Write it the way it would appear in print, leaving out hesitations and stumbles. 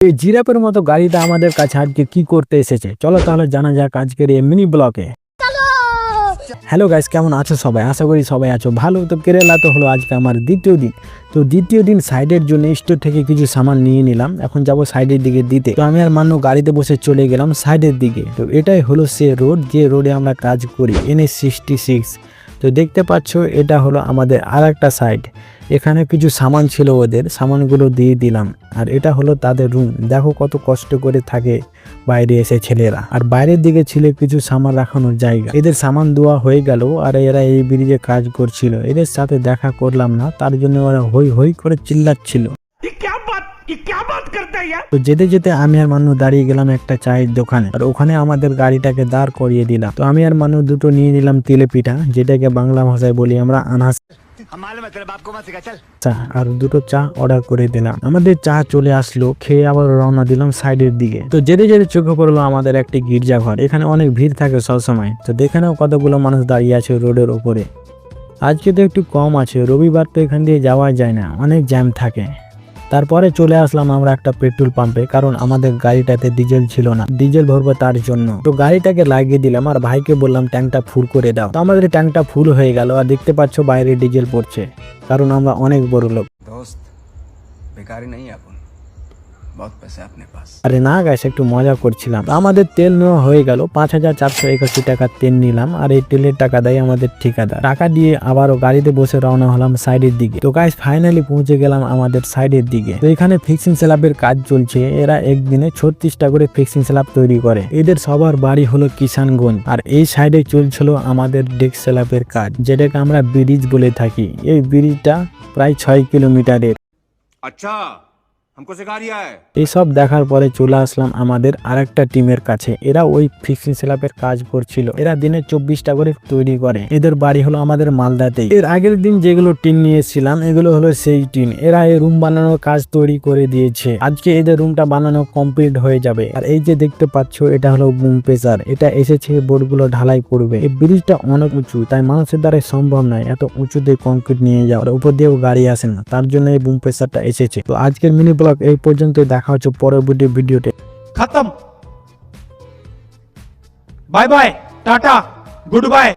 এই জিরাফের মতো গাড়িটা আমাদের কাছে আজকে কি করতে এসেছে, চলো তাহলে জানা যাক আজকের এই মিনি ব্লগে। হ্যালো গাইস, কেমন আছো সবাই? আশা করি সবাই আছো ভালো। তো কেরালা তো হলো আজকে আমার দ্বিতীয় দিন। তো দ্বিতীয় দিন সাইডের জন্য স্টোর থেকে কিছু সামান নিয়ে নিলাম, এখন যাব সাইডের দিকে দিতে। তো আমি আর মান্নু গাড়িতে বসে চলে গেলাম সাইডের দিকে। তো এটাই হলো সে রোড, যে রোডে আমরা কাজ করি, NH66। তো দেখতে পাচ্ছ এটা হলো আমাদের আর একটা সাইড। এখানে কিছু সামান ছিল, ওদের সামানগুলো দিয়ে দিলাম। আর এটা হলো তাদের রুম। দেখো কত কষ্ট করে থাকে বাইরে এসে ছেলেরা। আর বাইরের দিকে ছিল কিছু সামান রাখানোর জায়গা। এদের সামান দেওয়া হয়ে গেল, আর এরা এই ব্রিজে কাজ করছিল। এদের সাথে দেখা করলাম না, তার জন্য ওরা হই হই করে চিল্লাচ্ছিল। তো যেতে যেতে আমি আর মান্নু দাঁড়িয়ে গেলাম একটা চায়ের দোকানে, আর ওখানে আমাদের গাড়িটাকে দাঁড় করিয়ে দিলাম। তো আমি আর মান্নু দুটো নিয়ে নিলাম তেলে পিঠা, যেটাকে বাংলা ভাষায় বলি আমরা আনাস, আর দুটো চা অর্ডার করে দিলাম। আমাদের চা চলে আসলো, খেয়ে আবার রওনা দিলাম সাইডের দিকে। তো যেতে যেতে চোখে পড়লো আমাদের একটি গির্জাঘর। এখানে অনেক ভিড় থাকে সবসময়। তো দেখেও কতগুলো মানুষ দাঁড়িয়ে আছে রোডের ওপরে। আজকে তো একটু কম আছে, রবিবার তো এখান দিয়ে যাওয়া যায় না, অনেক জ্যাম থাকে। তারপরে চলে আসলাম আমরা একটা পেট্রোল পাম্পে, কারণ আমাদের গাড়িটাতে ডিজেল ছিল না, ডিজেল ভরবো তার জন্য। তো গাড়িটাকে লাগিয়ে দিলাম আর ভাইকে বললাম ট্যাঙ্কটা ফুল করে দাও। তো আমাদের ট্যাঙ্কটা ফুল হয়ে গেল, আর দেখতে পাচ্ছ বাইরে ডিজেল পড়ছে, কারণ আমরা অনেক বড় লোক। বেকারি নেই এখন, বহুত পয়সা আপনি পাস। আরে না গাইস, একটু মজা করছিলাম। আমাদের তেল নেওয়া হয়ে গেল, 5481 টাকার তেল নিলাম। আর এই তেলের টাকা দেয় আমাদের ঠিকাদার। টাকা দিয়ে আবারও গাড়িতে বসে রওনা হলাম সাইডের দিকে। তো গাইস ফাইনালি পৌঁছে গেলাম আমাদের সাইডের দিকে। তো এখানে ফিক্সিং স্ল্যাবের কাজ চলছে। এরা একদিনে 36টা করে ফিক্সিং স্ল্যাব তৈরি করে। এদের সবার বাড়ি হলো কিষানগঞ্জ। আর এই সাইডে চলছিল আমাদের ডেক স্ল্যাবের কাজ, যেটাকে আমরা ব্রিজ বলে থাকি। এই ব্রিজটা প্রায় 6 কিলোমিটারের। আচ্ছা, हमको सिखा रिया है। এইসব দেখার পরে চলে আসলাম আমাদের আরেকটা টিমের কাছে। এরা ওই ফিক্সিং স্ল্যাবের কাজ করছিল। এরা দিনে 24টা করে তৈরি করে। এদের বাড়ি হলো আমাদের মালদাতেই। এর আগের দিন যেগুলো টিন নিয়েছিলাম এগুলো হলো সেই টিন। এরা এই রুম বানানোর কাজ তৈরি করে দিয়েছে। আজকে এদের রুমটা বানানো কমপ্লিট হয়ে যাবে। আর এই যে দেখতে পাচ্ছ এটা হলো বুম প্রেসার। এটা এসেছে বোর্ডগুলো ঢালাই করবে। এই ব্রিজটা অনেক উঁচু, তাই মানুষের দ্বারা সম্ভব নয় এত উঁচুতে কংক্রিট নিয়ে যাওয়া। উপর দিয়েও গাড়ি আসে না, তার জন্য এই বুম প্রেসারটা এসেছে। তো আজকের মিনি ব্লগ এই পর্যন্ত। দেখা হচ্ছে পরবর্তী ভিডিওতে। खत्म। बाय बाय, टाटा, गुड बाय।